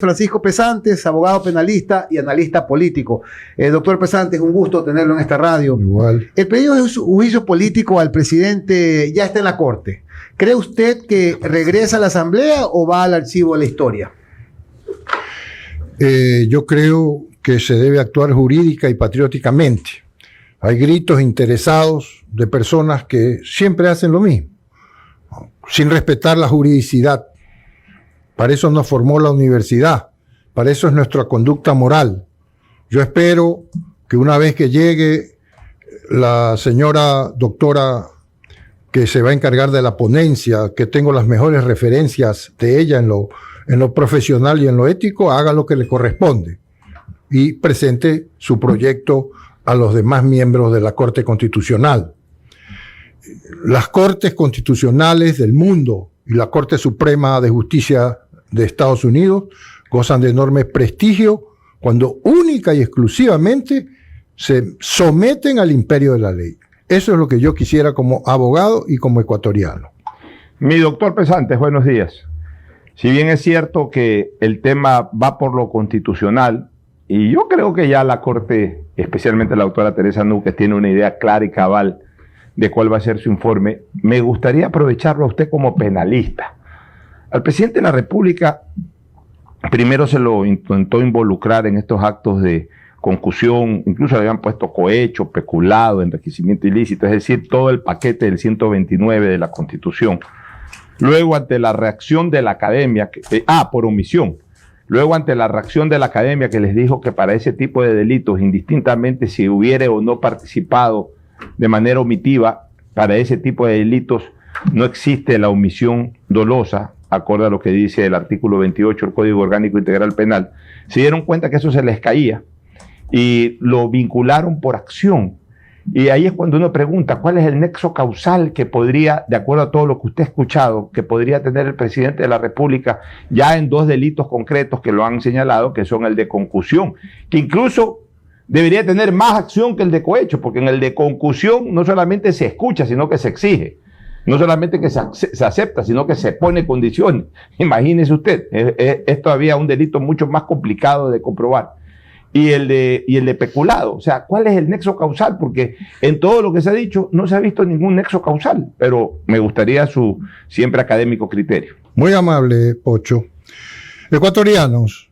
Francisco Pesantes, abogado penalista y analista político. Doctor Pesantes, un gusto tenerlo en esta radio. Igual. El pedido de juicio político al presidente ya está en la Corte. ¿Cree usted que regresa a la Asamblea o va al archivo de la historia? Yo creo que se debe actuar jurídica y patrióticamente. Hay gritos interesados de personas que siempre hacen lo mismo, sin respetar la juridicidad. Para eso nos formó la universidad, para eso es nuestra conducta moral. Yo espero que una vez que llegue la señora doctora que se va a encargar de la ponencia, que tengo las mejores referencias de ella en lo profesional y en lo ético, haga lo que le corresponde y presente su proyecto a los demás miembros de la Corte Constitucional. Las Cortes Constitucionales del mundo y la Corte Suprema de Justicia de Estados Unidos gozan de enorme prestigio cuando única y exclusivamente se someten al imperio de la ley. Eso es lo que yo quisiera como abogado y como ecuatoriano. Mi doctor Pesantes, buenos días. Si bien es cierto que el tema va por lo constitucional, y yo creo que ya la Corte, especialmente la doctora Teresa Núquez, tiene una idea clara y cabal de cuál va a ser su informe, me gustaría aprovecharlo a usted como penalista. Al presidente de la República primero se lo intentó involucrar en estos actos de concusión, incluso le habían puesto cohecho, peculado, enriquecimiento ilícito, es decir, todo el paquete del 129 de la Constitución. Luego, ante la reacción de la academia, por omisión, luego ante la reacción de la academia que les dijo que para ese tipo de delitos, indistintamente si hubiere o no participado de manera omitiva, para ese tipo de delitos no existe la omisión dolosa, acorde a lo que dice el artículo 28 del Código Orgánico Integral Penal, se dieron cuenta que eso se les caía y lo vincularon por acción. Y ahí es cuando uno pregunta, ¿cuál es el nexo causal que podría, de acuerdo a todo lo que usted ha escuchado, que podría tener el presidente de la República ya en dos delitos concretos que lo han señalado, que son el de concusión, que incluso debería tener más acción que el de cohecho, porque en el de concusión no solamente se escucha, sino que se exige. No solamente que se acepta, sino que se pone condiciones. Imagínese usted, es todavía un delito mucho más complicado de comprobar. Y el de peculado, o sea, ¿cuál es el nexo causal? Porque en todo lo que se ha dicho no se ha visto ningún nexo causal, pero me gustaría su siempre académico criterio. Muy amable, Pocho. Ecuatorianos,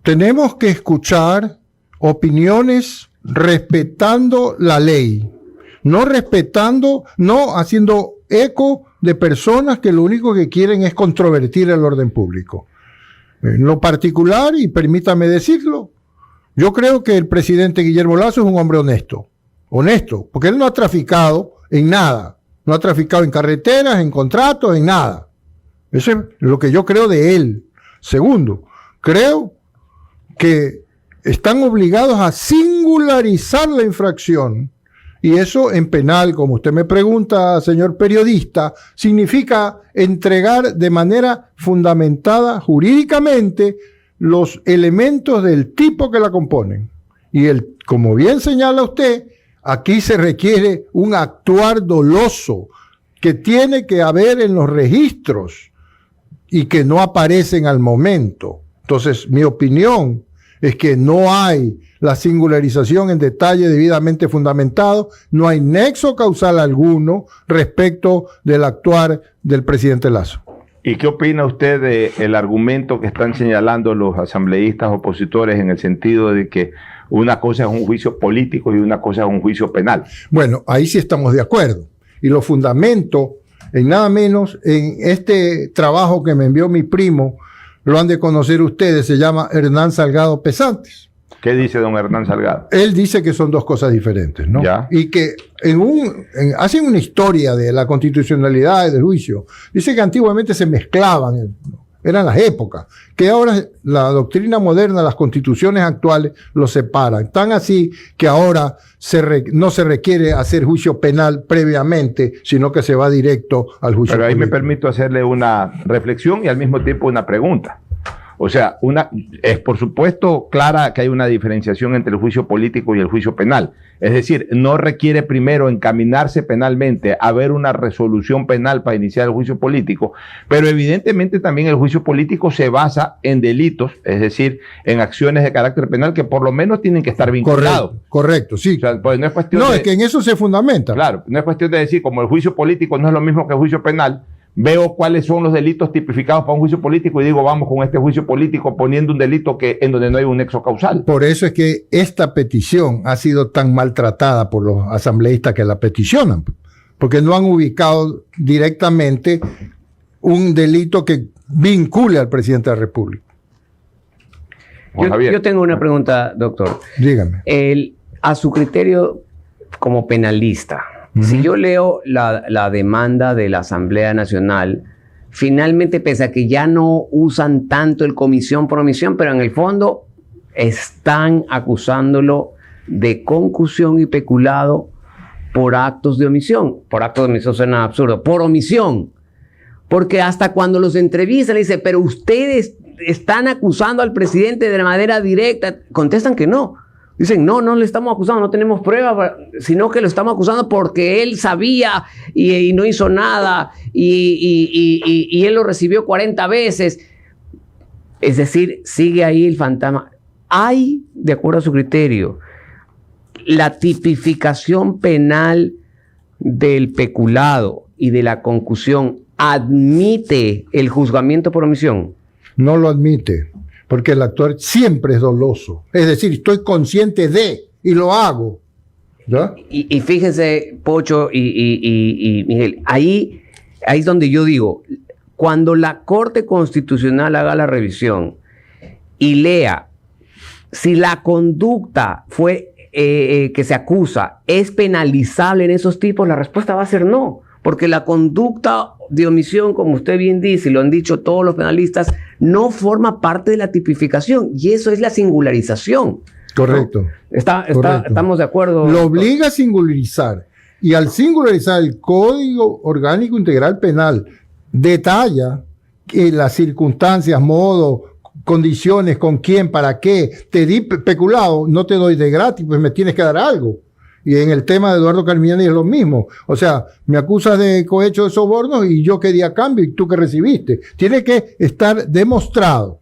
tenemos que escuchar opiniones respetando la ley. No respetando, no haciendo eco de personas que lo único que quieren es controvertir el orden público. En lo particular, y permítame decirlo, yo creo que el presidente Guillermo Lasso es un hombre honesto, porque él no ha traficado en nada, no ha traficado en carreteras, en contratos, en nada. Eso es lo que yo creo de él. Segundo, creo que están obligados a singularizar la infracción. Y eso en penal, como usted me pregunta, señor periodista, significa entregar de manera fundamentada jurídicamente los elementos del tipo que la componen. Y como bien señala usted, aquí se requiere un actuar doloso que tiene que haber en los registros y que no aparecen al momento. Entonces, mi opinión es que no hay la singularización en detalle debidamente fundamentado, no hay nexo causal alguno respecto del actuar del presidente Lasso. ¿Y qué opina usted del argumento que están señalando los asambleístas opositores en el sentido de que una cosa es un juicio político y una cosa es un juicio penal? Bueno, ahí sí estamos de acuerdo. Y lo fundamento en nada menos en este trabajo que me envió mi primo, lo han de conocer ustedes, se llama Hernán Salgado Pesantes. ¿Qué dice don Hernán Salgado? Él dice que son dos cosas diferentes, ¿no? Ya. Y que hacen una historia de la constitucionalidad y del juicio. Dice que antiguamente se mezclaban, eran las épocas, que ahora la doctrina moderna, las constituciones actuales los separan. Tan así que ahora no se requiere hacer juicio penal previamente, sino que se va directo al juicio Pero ahí político. me permito hacerle una reflexión y al mismo tiempo una pregunta. O sea, es por supuesto clara que hay una diferenciación entre el juicio político y el juicio penal. Es decir, no requiere primero encaminarse penalmente a ver una resolución penal para iniciar el juicio político, pero evidentemente también el juicio político se basa en delitos, es decir, en acciones de carácter penal que por lo menos tienen que estar vinculados. Correcto, sí. O sea, pues no es cuestión es que en eso se fundamenta. Claro, no es cuestión de decir, como el juicio político no es lo mismo que el juicio penal, veo cuáles son los delitos tipificados para un juicio político y digo, vamos con este juicio político poniendo un delito en donde no hay un nexo causal. Por eso es que esta petición ha sido tan maltratada por los asambleístas que la peticionan, porque no han ubicado directamente un delito que vincule al presidente de la República. Yo tengo una pregunta, doctor. Dígame. A su criterio como penalista, si yo leo la demanda de la Asamblea Nacional, finalmente, pese a que ya no usan tanto el comisión por omisión, pero en el fondo están acusándolo de concusión y peculado por actos de omisión. Por actos de omisión suena absurdo. Por omisión. Porque hasta cuando los entrevistan, le dice, pero ustedes están acusando al presidente de manera directa. Contestan que no. Dicen, no le estamos acusando, no tenemos pruebas, sino que lo estamos acusando porque él sabía y no hizo nada y él lo recibió 40 veces. Es decir, sigue ahí el fantasma. Hay, de acuerdo a su criterio, la tipificación penal del peculado y de la concusión admite el juzgamiento por omisión. No lo admite, porque el actuar siempre es doloso. Es decir, estoy consciente de y lo hago. ¿Ya? Y fíjense, Pocho y Miguel, ahí es donde yo digo, cuando la Corte Constitucional haga la revisión y lea si la conducta que se acusa es penalizable en esos tipos, la respuesta va a ser no. Porque la conducta de omisión, como usted bien dice, y lo han dicho todos los penalistas, no forma parte de la tipificación. Y eso es la singularización. Correcto. Correcto. Estamos de acuerdo. Lo obliga a singularizar. Y al singularizar el Código Orgánico Integral Penal detalla que las circunstancias, modo, condiciones, con quién, para qué. Te di peculado, no te doy de gratis, pues me tienes que dar algo. Y en el tema de Eduardo Carmignani es lo mismo. O sea, me acusas de cohecho de sobornos y yo que di a cambio y tú que recibiste. Tiene que estar demostrado.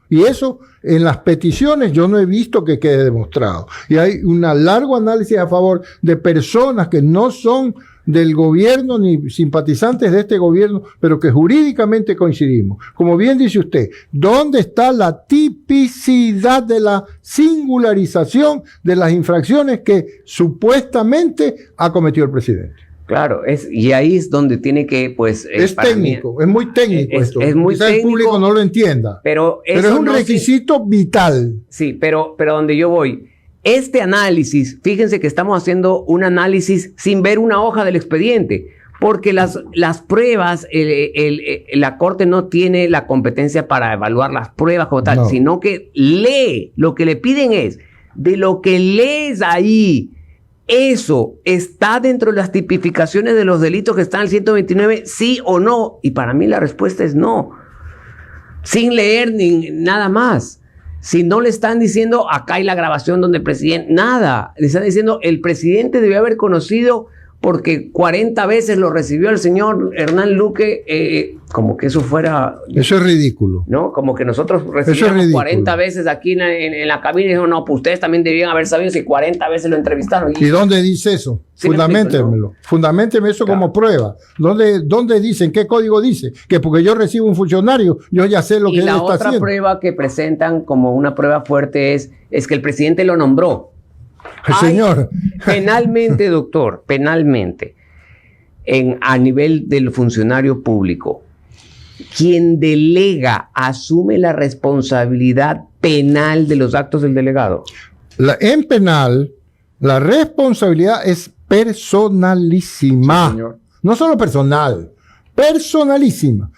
Y eso en las peticiones yo no he visto que quede demostrado. Y hay un largo análisis a favor de personas que no son del gobierno ni simpatizantes de este gobierno, pero que jurídicamente coincidimos. Como bien dice usted, ¿dónde está la tipicidad de la singularización de las infracciones que supuestamente ha cometido el presidente? Claro, y ahí es donde tiene que, pues... es técnico, es muy técnico esto. Es muy quizás técnico, el público no lo entienda. Pero es un requisito vital. Sí, pero donde yo voy... Este análisis, fíjense que estamos haciendo un análisis sin ver una hoja del expediente, porque las pruebas, la Corte no tiene la competencia para evaluar las pruebas como tal, sino que lee. Lo que le piden es, de lo que lees ahí, eso está dentro de las tipificaciones de los delitos que están en el 129, sí o no. Y para mí la respuesta es no, sin leer ni nada más. Si no le están diciendo, acá hay la grabación donde el presidente, nada. Le están diciendo, el presidente debió haber conocido porque 40 veces lo recibió el señor Hernán Luque, como que eso fuera... Eso es ridículo. ¿No? Como que nosotros recibimos 40 veces aquí en la cabina y dijeron, no, pues ustedes también debían haber sabido si 40 veces lo entrevistaron. ¿Y dónde dice eso? Sí, fundamentemelo. ¿No? Fundamenteme eso como prueba. ¿Dónde dicen? ¿Qué código dice? Que porque yo recibo un funcionario, yo ya sé lo que él está haciendo. Y la otra prueba que presentan como una prueba fuerte es que el presidente lo nombró. Señor. Penalmente, doctor, penalmente, a nivel del funcionario público, quien delega asume la responsabilidad penal de los actos del delegado. En penal, la responsabilidad es personalísima. Sí, señor. No solo personal, personalísima.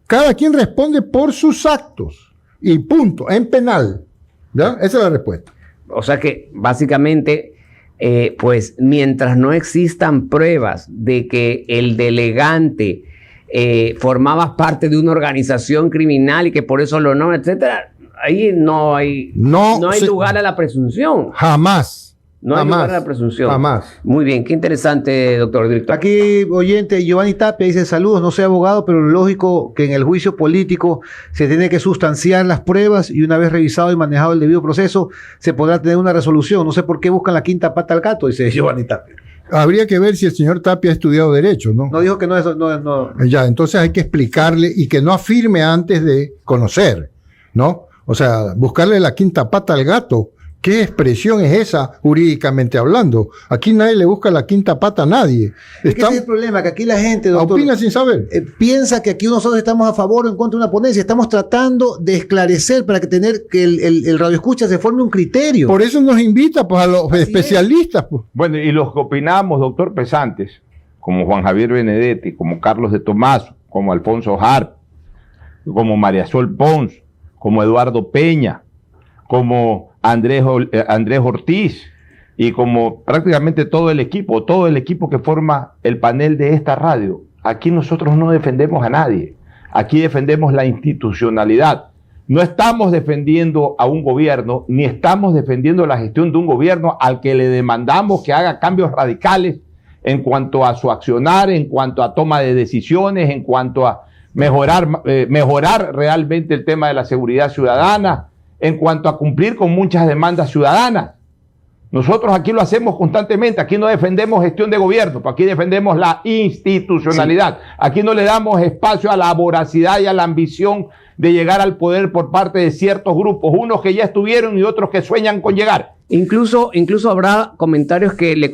Cada quien responde por sus actos. Y punto, en penal. ¿Ya? Esa es la respuesta. O sea que básicamente, pues mientras no existan pruebas de que el delegante formabas parte de una organización criminal y que por eso lo no, etcétera, ahí no hay lugar a la presunción. Jamás. No hay lugar a la presunción. Jamás. Muy bien, qué interesante, doctor director. Aquí, oyente, Giovanni Tapia dice, saludos, no soy abogado, pero lo lógico que en el juicio político se tiene que sustanciar las pruebas y una vez revisado y manejado el debido proceso, se podrá tener una resolución. No sé por qué buscan la quinta pata al gato, dice Giovanni Tapia. Habría que ver si el señor Tapia ha estudiado Derecho, ¿no? No dijo que no. Ya, entonces hay que explicarle y que no afirme antes de conocer, ¿no? O sea, buscarle la quinta pata al gato. ¿Qué expresión es esa jurídicamente hablando? Aquí nadie le busca la quinta pata a nadie. Es que ese es el problema, que aquí la gente, doctor, opina sin saber. Piensa que aquí nosotros estamos a favor o en contra de una ponencia. Estamos tratando de esclarecer para que el radioescucha se forme un criterio. Por eso nos invita pues, a los Así especialistas. Pues. Bueno, y los que opinamos, doctor Pesantes, como Juan Javier Benedetti, como Carlos de Tomás, como Alfonso Harp, como María Sol Pons, como Eduardo Peña, como Andrés Ortiz y como prácticamente todo el equipo que forma el panel de esta radio. Aquí nosotros no defendemos a nadie, aquí defendemos la institucionalidad. No estamos defendiendo a un gobierno, ni estamos defendiendo la gestión de un gobierno al que le demandamos que haga cambios radicales en cuanto a su accionar, en cuanto a toma de decisiones, en cuanto a mejorar realmente el tema de la seguridad ciudadana, en cuanto a cumplir con muchas demandas ciudadanas. Nosotros aquí lo hacemos constantemente, aquí no defendemos gestión de gobierno, aquí defendemos la institucionalidad, sí. Aquí no le damos espacio a la voracidad y a la ambición de llegar al poder por parte de ciertos grupos, unos que ya estuvieron y otros que sueñan con llegar. Incluso habrá comentarios que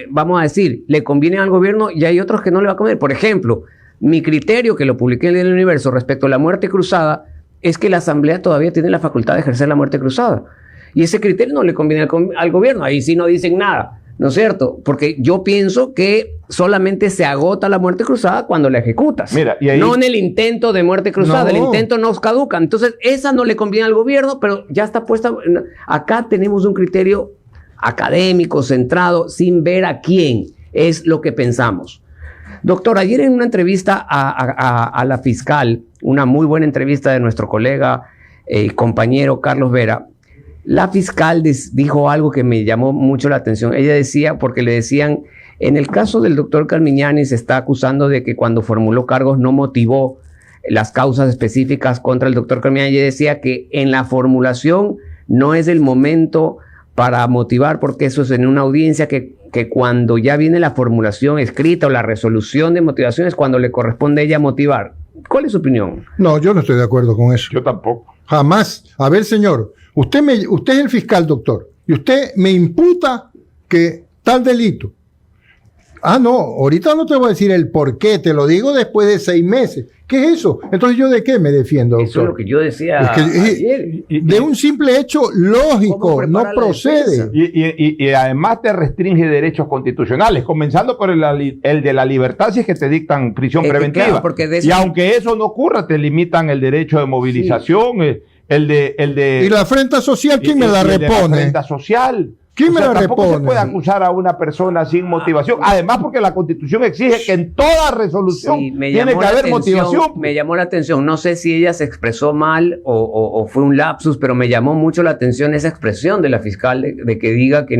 vamos a decir, le convienen al gobierno y hay otros que no le va a convenir. Por ejemplo, mi criterio, que lo publiqué en el Universo respecto a la muerte cruzada, es que la Asamblea todavía tiene la facultad de ejercer la muerte cruzada. Y ese criterio no le conviene al gobierno. Ahí sí no dicen nada, ¿no es cierto? Porque yo pienso que solamente se agota la muerte cruzada cuando la ejecutas. Mira, y ahí, no en el intento de muerte cruzada. No. El intento no caduca. Entonces, esa no le conviene al gobierno, pero ya está puesta. Acá tenemos un criterio académico, centrado, sin ver a quién es lo que pensamos. Doctor, ayer en una entrevista a la fiscal, una muy buena entrevista de nuestro colega y compañero Carlos Vera, la fiscal dijo algo que me llamó mucho la atención. Ella decía, porque le decían, en el caso del doctor Carmiñani se está acusando de que cuando formuló cargos no motivó las causas específicas contra el doctor Carmiñani. Ella decía que en la formulación no es el momento para motivar, porque eso es en una audiencia que cuando ya viene la formulación escrita o la resolución de motivación es cuando le corresponde a ella motivar. ¿Cuál es su opinión? No, yo no estoy de acuerdo con eso. Yo tampoco. Jamás. A ver, señor, usted es el fiscal, doctor, y usted me imputa que tal delito. Ah, no, ahorita no te voy a decir el por qué, te lo digo después de 6 meses. ¿Qué es eso? Entonces, ¿yo de qué me defiendo, doctor? Eso es lo que yo decía ayer. De un simple hecho lógico, no procede. Y además te restringe derechos constitucionales, comenzando por el de la libertad, si es que te dictan prisión preventiva. Claro, y aunque eso no ocurra, te limitan el derecho de movilización, sí. el de... ¿Y la afrenta social quién me la repone? La afrenta social. ¿Quién me la tampoco repone? Se puede acusar a una persona sin motivación. Además, porque la Constitución exige que en toda resolución tiene que haber motivación. Me llamó la atención. No sé si ella se expresó mal o fue un lapsus, pero me llamó mucho la atención esa expresión de la fiscal de que diga que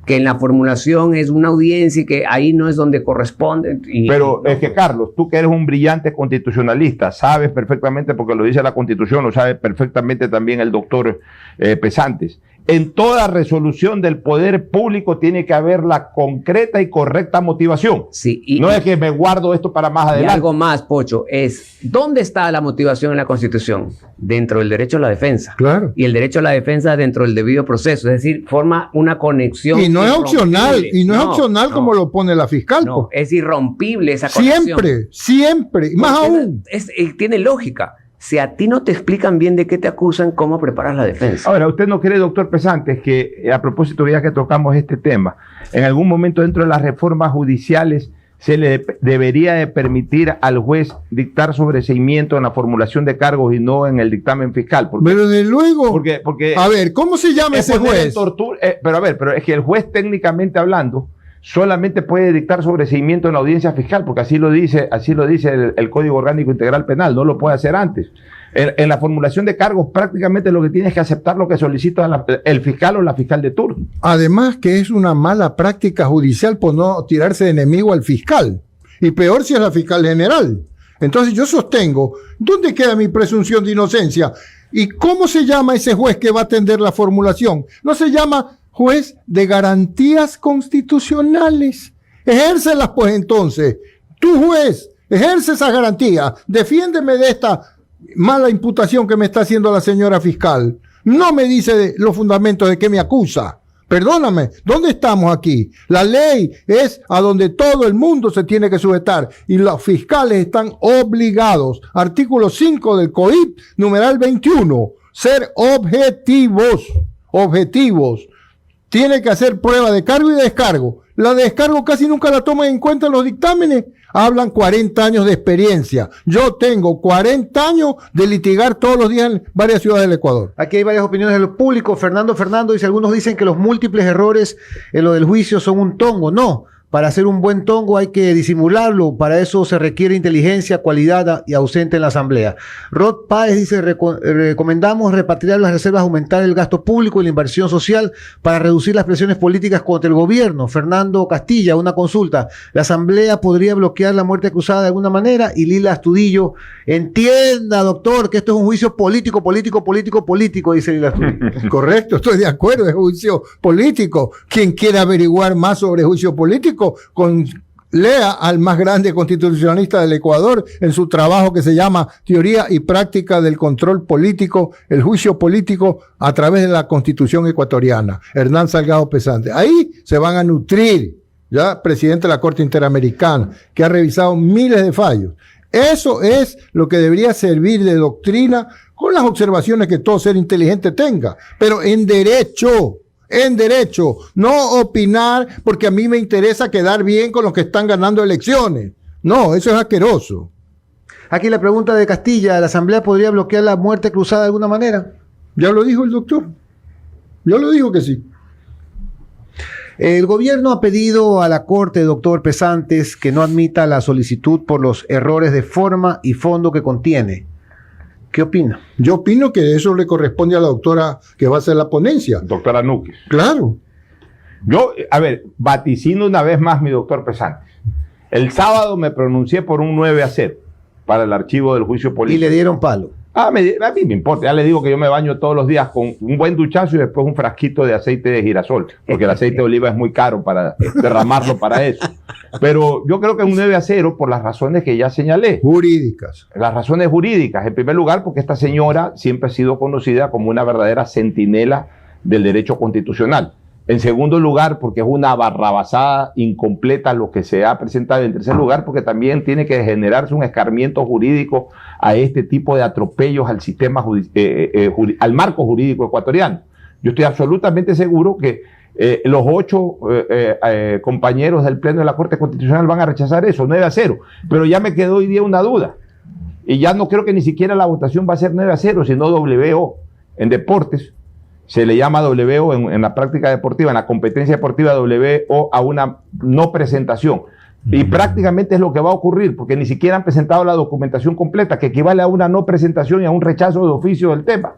en la formulación es una audiencia y que ahí no es donde corresponde. Pero es que, Carlos, tú que eres un brillante constitucionalista, sabes perfectamente, porque lo dice la Constitución, lo sabe perfectamente también el doctor Pesantes. En toda resolución del poder público tiene que haber la concreta y correcta motivación. Sí, no es que me guardo esto para más adelante. Y algo más, Pocho, es ¿dónde está la motivación en la Constitución? Dentro del derecho a la defensa. Claro. Y el derecho a la defensa dentro del debido proceso. Es decir, forma una conexión. Y no es opcional. Y no es opcional como lo pone la fiscal. No, es irrompible esa conexión. Siempre. Y más aún. Tiene lógica. Si a ti no te explican bien de qué te acusan, ¿cómo preparas la defensa? Ahora, ¿usted no cree, doctor Pesantes, que a propósito, ya que tocamos este tema, en algún momento dentro de las reformas judiciales se le debería de permitir al juez dictar sobreseimiento en la formulación de cargos y no en el dictamen fiscal? Pero de luego, porque a ver, ¿cómo se llama ese juez? Pero es que el juez, técnicamente hablando, solamente puede dictar sobreseimiento en la audiencia fiscal, porque así lo dice el Código Orgánico Integral Penal, no lo puede hacer antes. En la formulación de cargos prácticamente lo que tiene es que aceptar lo que solicita el fiscal o la fiscal de turno. Además que es una mala práctica judicial por no tirarse de enemigo al fiscal. Y peor si es la fiscal general. Entonces yo sostengo, ¿dónde queda mi presunción de inocencia? ¿Y cómo se llama ese juez que va a atender la formulación? No se llama juez de garantías constitucionales. Ejércelas pues entonces. Tú juez, ejerce esas garantías. Defiéndeme de esta mala imputación que me está haciendo la señora fiscal. No me dice los fundamentos de qué me acusa. Perdóname, ¿dónde estamos aquí? La ley es a donde todo el mundo se tiene que sujetar y los fiscales están obligados, artículo 5 del COIP, numeral 21, ser objetivos. Tiene que hacer prueba de cargo y de descargo. La de descargo casi nunca la toman en cuenta en los dictámenes. Hablan 40 años de experiencia. Yo tengo 40 años de litigar todos los días en varias ciudades del Ecuador. Aquí hay varias opiniones del público. Fernando dice, algunos dicen que los múltiples errores en lo del juicio son un tongo. No, para hacer un buen tongo hay que disimularlo. Para eso se requiere inteligencia, cualidad y ausente en la asamblea. Rod Páez dice, recomendamos repatriar las reservas, aumentar el gasto público y la inversión social para reducir las presiones políticas contra el gobierno. Fernando Castilla, una consulta. ¿La asamblea podría bloquear la muerte cruzada de alguna manera? Y Lila Astudillo, entienda, doctor, que esto es un juicio político, dice Lila Astudillo. Correcto, estoy de acuerdo, es juicio político. Quien quiera averiguar más sobre juicio político, lea al más grande constitucionalista del Ecuador en su trabajo que se llama Teoría y Práctica del Control Político, el juicio político a través de la Constitución ecuatoriana, Hernán Salgado Pesante. Ahí se van a nutrir, ya presidente de la Corte Interamericana, que ha revisado miles de fallos. Eso es lo que debería servir de doctrina con las observaciones que todo ser inteligente tenga, pero en derecho, no opinar porque a mí me interesa quedar bien con los que están ganando elecciones. No, eso es asqueroso. Aquí la pregunta de Castilla, ¿la asamblea podría bloquear la muerte cruzada de alguna manera? Ya lo dijo el doctor. Yo lo digo que sí. El gobierno ha pedido a la Corte, doctor Pesantes, que no admita la solicitud por los errores de forma y fondo que contiene. ¿Qué opina? Yo opino que eso le corresponde a la doctora que va a hacer la ponencia. Doctora Núquez. Claro. Yo, vaticino una vez más, mi doctor Pesantes. El sábado me pronuncié por un 9-0 para el archivo del juicio político. Y le dieron palo. A mí me importa, ya le digo que yo me baño todos los días con un buen duchazo y después un frasquito de aceite de girasol, porque el aceite de oliva es muy caro para derramarlo para eso. Pero yo creo que un 9-0 por las razones que ya señalé. Jurídicas. Las razones jurídicas. En primer lugar, porque esta señora siempre ha sido conocida como una verdadera centinela del derecho constitucional. En segundo lugar, porque es una barrabasada incompleta lo que se ha presentado. En tercer lugar, porque también tiene que generarse un escarmiento jurídico a este tipo de atropellos al sistema, al marco jurídico ecuatoriano. Yo estoy absolutamente seguro que los 8 compañeros del Pleno de la Corte Constitucional van a rechazar eso, 9-0. Pero ya me quedó hoy día una duda. Y ya no creo que ni siquiera la votación va a ser 9-0, sino WO. En deportes se le llama WO en la práctica deportiva, en la competencia deportiva WO a una no presentación. Y prácticamente es lo que va a ocurrir, porque ni siquiera han presentado la documentación completa, que equivale a una no presentación y a un rechazo de oficio del tema.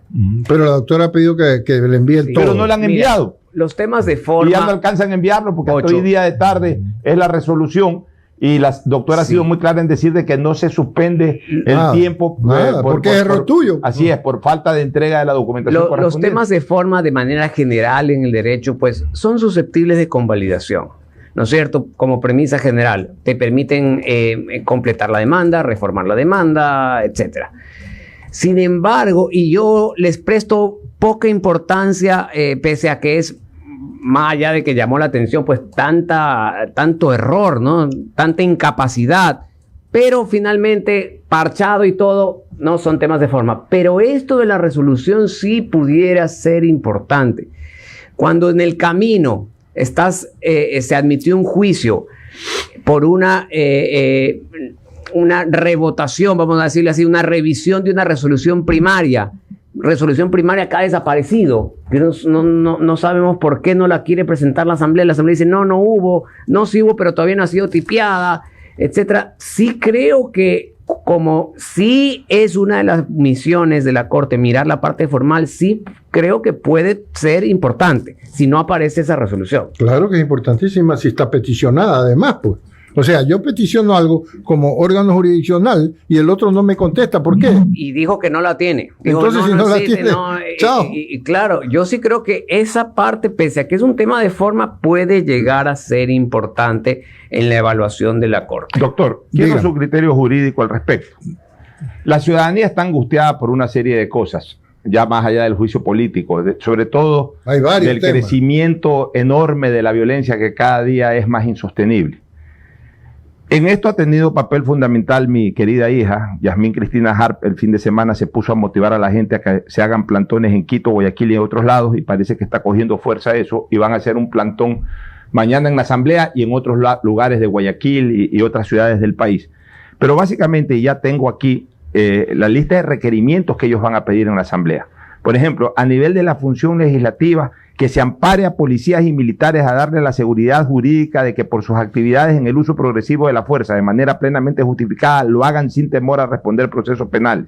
Pero la doctora ha pedido que le envíen todo. Pero no le han enviado. Los temas de forma... Y ya no alcanzan a enviarlo, porque hasta hoy día de tarde es la resolución. Y la doctora ha sido muy clara en decir de que no se suspende el tiempo. Porque es error tuyo. Así es, por falta de entrega de la documentación correspondiente. Los temas de forma, de manera general en el derecho, pues son susceptibles de convalidación, ¿no es cierto? Como premisa general, te permiten completar la demanda, reformar la demanda, etc. Sin embargo, y yo les presto poca importancia, pese a que es más allá de que llamó la atención, pues tanto error, ¿no? Tanta incapacidad, pero finalmente parchado y todo, no son temas de forma. Pero esto de la resolución sí pudiera ser importante. Cuando en el camino se admitió un juicio por una revotación, vamos a decirle así, una revisión de una resolución primaria, resolución primaria que ha desaparecido, que no sabemos por qué no la quiere presentar la Asamblea dice no hubo, sí hubo, pero todavía no ha sido tipiada, etcétera. Sí creo que como sí es una de las misiones de la Corte mirar la parte formal, sí creo que puede ser importante si no aparece esa resolución. Claro que es importantísima si está peticionada además, pues. O sea, yo peticiono algo como órgano jurisdiccional y el otro no me contesta. ¿Por qué? Y dijo que no la tiene. Dijo, entonces, si no la tiene, chao. Y claro, yo sí creo que esa parte, pese a que es un tema de forma, puede llegar a ser importante en la evaluación de la Corte. Doctor, quiero Dígame. su criterio jurídico al respecto. La ciudadanía está angustiada por una serie de cosas, ya más allá del juicio político, sobre todo Hay varios del temas. crecimiento enorme de la violencia que cada día es más insostenible. En esto ha tenido papel fundamental mi querida hija, Yasmín Cristina Harp. El fin de semana se puso a motivar a la gente a que se hagan plantones en Quito, Guayaquil y en otros lados, y parece que está cogiendo fuerza eso, y van a hacer un plantón mañana en la Asamblea y en otros lugares de Guayaquil y otras ciudades del país. Pero básicamente ya tengo aquí la lista de requerimientos que ellos van a pedir en la Asamblea. Por ejemplo, a nivel de la función legislativa, que se ampare a policías y militares a darle la seguridad jurídica de que por sus actividades en el uso progresivo de la fuerza, de manera plenamente justificada, lo hagan sin temor a responder procesos penales.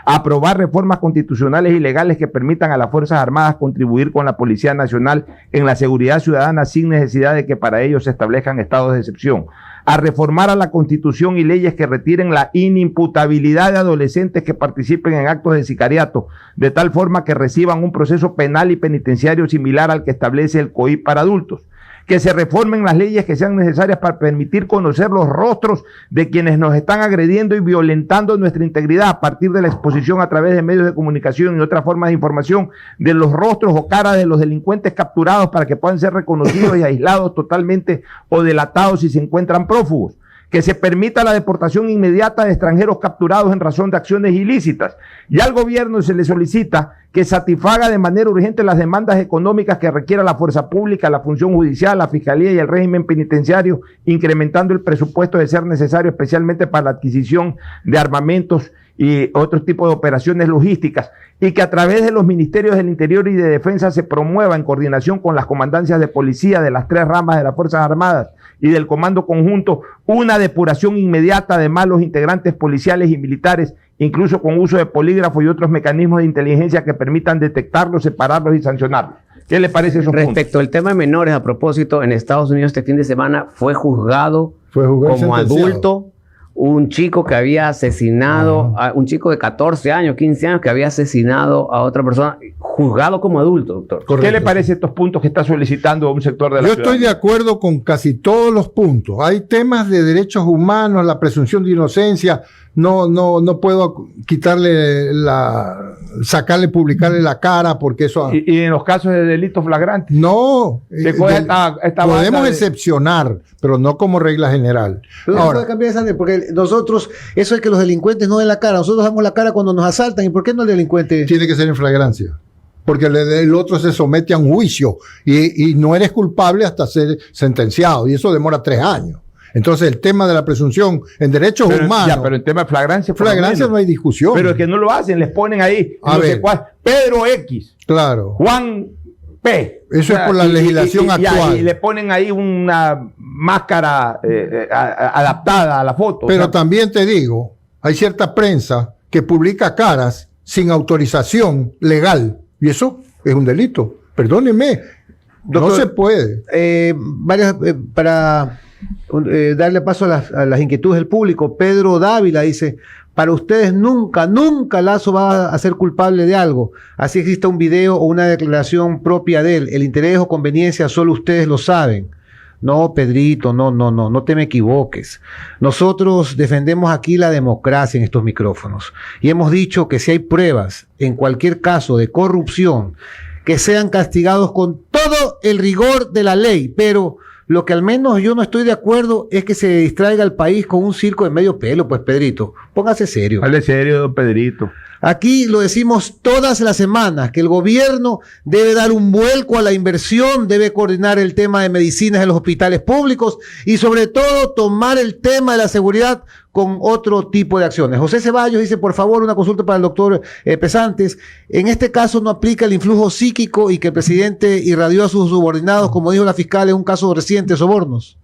Aprobar reformas constitucionales y legales que permitan a las Fuerzas Armadas contribuir con la Policía Nacional en la seguridad ciudadana sin necesidad de que para ello se establezcan estados de excepción. A reformar a la Constitución y leyes que retiren la inimputabilidad de adolescentes que participen en actos de sicariato, de tal forma que reciban un proceso penal y penitenciario similar al que establece el COIP para adultos. Que se reformen las leyes que sean necesarias para permitir conocer los rostros de quienes nos están agrediendo y violentando nuestra integridad a partir de la exposición a través de medios de comunicación y otras formas de información de los rostros o caras de los delincuentes capturados para que puedan ser reconocidos y aislados totalmente o delatados si se encuentran prófugos. Que se permita la deportación inmediata de extranjeros capturados en razón de acciones ilícitas. Y al gobierno se le solicita que satisfaga de manera urgente las demandas económicas que requiera la fuerza pública, la función judicial, la fiscalía y el régimen penitenciario, incrementando el presupuesto de ser necesario, especialmente para la adquisición de armamentos y otros tipos de operaciones logísticas, y que a través de los ministerios del Interior y de Defensa se promueva en coordinación con las comandancias de policía de las 3 ramas de las Fuerzas Armadas y del Comando Conjunto una depuración inmediata de malos integrantes policiales y militares, incluso con uso de polígrafo y otros mecanismos de inteligencia que permitan detectarlos, separarlos y sancionarlos. ¿Qué le parece esos puntos? Respecto al tema de menores, a propósito, en Estados Unidos este fin de semana fue juzgado como sentenciado. adulto un chico que había asesinado, a un chico de 14 años, 15 años, que había asesinado a otra persona, juzgado como adulto, doctor. Correcto. ¿Qué le parece estos puntos que está solicitando un sector de la Yo ciudadanía? estoy de acuerdo con casi todos los puntos. Hay temas de derechos humanos, la presunción de inocencia. No puedo publicarle la cara porque eso. Y en los casos de delitos flagrantes. No. Podemos de... excepcionar, pero no como regla general. Pero Ahora, puede cambiar esa, porque nosotros, eso es que los delincuentes no den la cara. Nosotros damos la cara cuando nos asaltan. ¿Y por qué no el delincuente? tiene que ser en flagrancia. Porque el otro se somete a un juicio y no eres culpable hasta ser sentenciado. Y eso demora 3 años. Entonces, el tema de la presunción en derechos humanos. Ya, pero en tema de flagrancia. Flagrancia no hay discusión. Pero es que no lo hacen, les ponen ahí. A No sé ver. cuál. Pedro X. Claro. Juan P. Eso es por la legislación actual. Y le ponen ahí una máscara adaptada a la foto. Pero también te digo, hay cierta prensa que publica caras sin autorización legal. Y eso es un delito. Perdónenme. Doctor, no se puede. Para darle paso a las inquietudes del público, Pedro Dávila dice: para ustedes nunca Lazo va a ser culpable de algo, así exista un video o una declaración propia de él. El interés o conveniencia solo ustedes lo saben. No, Pedrito, no te me equivoques. Nosotros defendemos aquí la democracia en estos micrófonos y hemos dicho que si hay pruebas en cualquier caso de corrupción, que sean castigados con todo el rigor de la ley, pero lo que al menos yo no estoy de acuerdo es que se distraiga al país con un circo de medio pelo. Pues Pedrito, póngase serio. Hable serio, don Pedrito. Aquí lo decimos todas las semanas, que el gobierno debe dar un vuelco a la inversión, debe coordinar el tema de medicinas en los hospitales públicos y sobre todo tomar el tema de la seguridad con otro tipo de acciones. José Ceballos dice, por favor, una consulta para el doctor Pesantes. En este caso no aplica el influjo psíquico y que el presidente irradió a sus subordinados, como dijo la fiscal en un caso reciente de sobornos.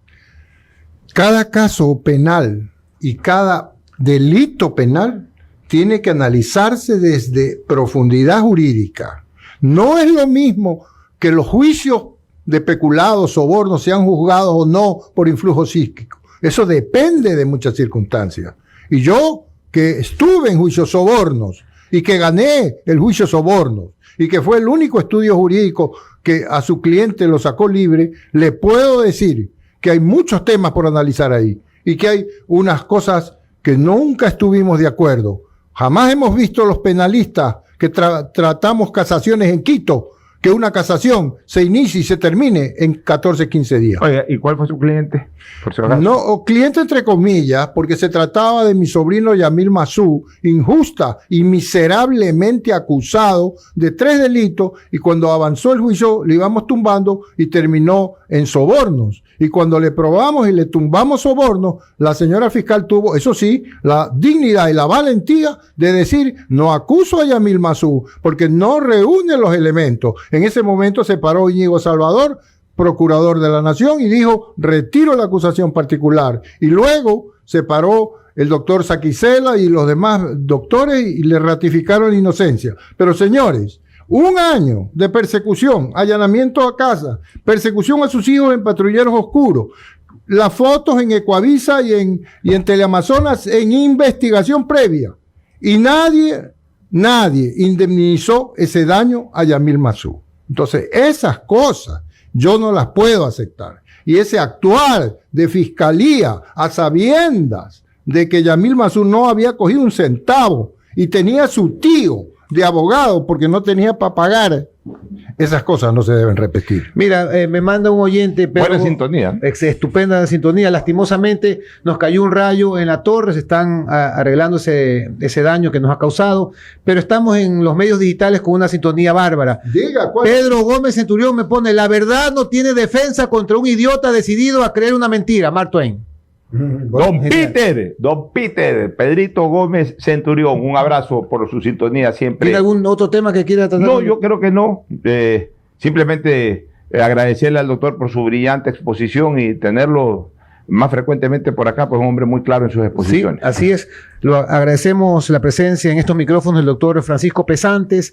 Cada caso penal y cada delito penal tiene que analizarse desde profundidad jurídica. No es lo mismo que los juicios de peculados, sobornos, sean juzgados o no por influjo psíquico. Eso depende de muchas circunstancias. Y yo, que estuve en juicios sobornos y que gané el juicio sobornos y que fue el único estudio jurídico que a su cliente lo sacó libre, le puedo decir que hay muchos temas por analizar ahí y que hay unas cosas que nunca estuvimos de acuerdo. Jamás hemos visto los penalistas que tratamos casaciones en Quito, que una casación se inicie y se termine en 14, 15 días. Oiga, ¿y cuál fue su cliente? Por si acaso. No, cliente entre comillas, porque se trataba de mi sobrino Yamil Masu, injusta y miserablemente acusado de 3 delitos, y cuando avanzó el juicio le íbamos tumbando y terminó en sobornos. Y cuando le probamos y le tumbamos sobornos, la señora fiscal tuvo, eso sí, la dignidad y la valentía de decir, no acuso a Yamil Masu, porque no reúne los elementos. En ese momento se paró Íñigo Salvador, procurador de la Nación, y dijo, retiro la acusación particular. Y luego se paró el doctor Saquicela y los demás doctores y le ratificaron la inocencia. Pero señores, 1 año de persecución, allanamiento a casa, persecución a sus hijos en patrulleros oscuros, las fotos en Ecuavisa y en Teleamazonas en investigación previa. Y nadie indemnizó ese daño a Yamil Masu. Entonces, esas cosas yo no las puedo aceptar. Y ese actuar de fiscalía a sabiendas de que Yamil Masu no había cogido un centavo y tenía su tío de abogado porque no tenía para pagar, esas cosas no se deben repetir. Mira, me manda un oyente, pero buena sintonía. Estupenda sintonía. Lastimosamente nos cayó un rayo en la torre, se están arreglando ese daño que nos ha causado, pero estamos en los medios digitales con una sintonía bárbara. Diga, ¿cuál? Pedro Gómez Centurión me pone, la verdad no tiene defensa contra un idiota decidido a creer una mentira. Mark Twain. Don Peter, Pedrito Gómez Centurión, un abrazo por su sintonía siempre. ¿Tiene algún otro tema que quiera tratar? No, yo creo que no. Simplemente agradecerle al doctor por su brillante exposición y tenerlo más frecuentemente por acá, pues un hombre muy claro en sus exposiciones. Sí, así es. Lo agradecemos la presencia en estos micrófonos del doctor Francisco Pesantes.